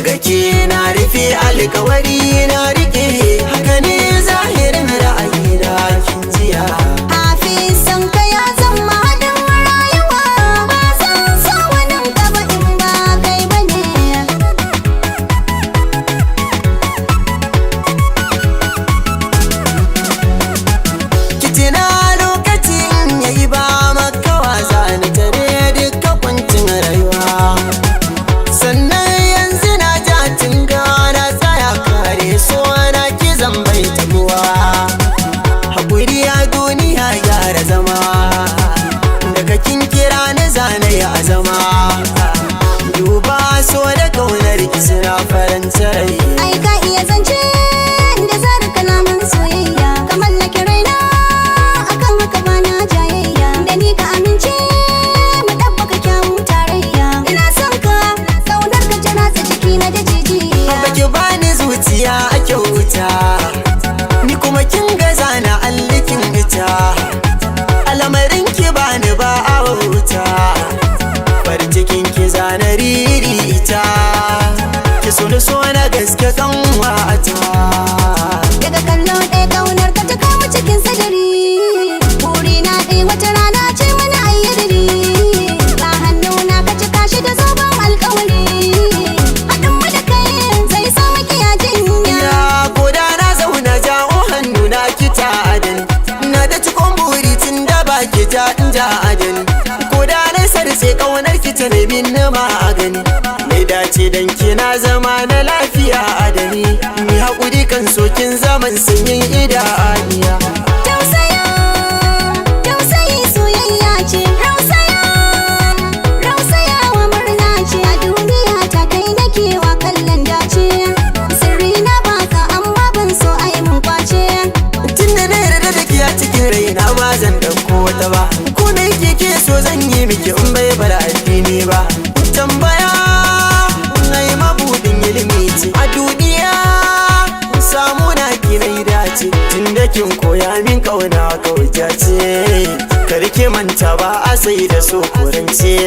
daga ke na rufe alkawari na rike, haka ne zahirin ra'ayi na kin jiya. Hafiz san ka ya zama haɗin rayuwa, ba zan so wani gaba in ba kai bane. Kitina lokacin yayi ba makawa zani tare duka kwancin rayuwa, sannan yanzu na ja tinga na tsaya kare so na ki zan bai tabuwa. Hakuri a duniya gyara zama, daga kin kira ni zane ya zama. Duba so da kaunar ki suna faranta rai. Ai ka iya zance da zara kalaman soyayya, ka mallake raina akan haka ba na jayayya. Da ni ka amince mu ɗabbaka kyawun tarayya. Ina son ka kaunar ka ta ratsa jikina da jijiya. Baki bani zuciya a kyauta, ni kuma kin gaza na allikin ita. Alamarin ki bani ba a wuta, farin cikin ki zana riri ita. Ki so da so na gaske kan wata. Daga kallo ɗaya kaunar ka ta kama cikin sadari. Burina ɗaya wata rana ce mana ayyadari. Ba hannuna ka cika shi da zoben alkawari. Haɗin mu da kai zai sa makiya jinya. Ya koda na zauna jawo hannu na kita adani, na da cikon buri tun da baki ja in ja adani. Koda na sarce kaunar ki ta nemi ni magani, mai dace dan kina zama na lafiya adani. Ni haƙuri kan sokin zaman sanyin idaniya. Tausaya, tausayi soyayya ce. Rausaya, rausayawa murna ce. A duniya ta kai nake wa kallon dace. Sirri na baka amma ban so ai mun kwace. Tun da na yarda da ke a cikin raina ba zan ɗauko wata ba, ko me ke so zan yi miki in bai bar addini ba. Tambaya ai mabudin ilimi ce a duniya, samu na ki na dace. Tun da kin koya min kauna kauta ce, kar ki manta ba a sai da so kurance.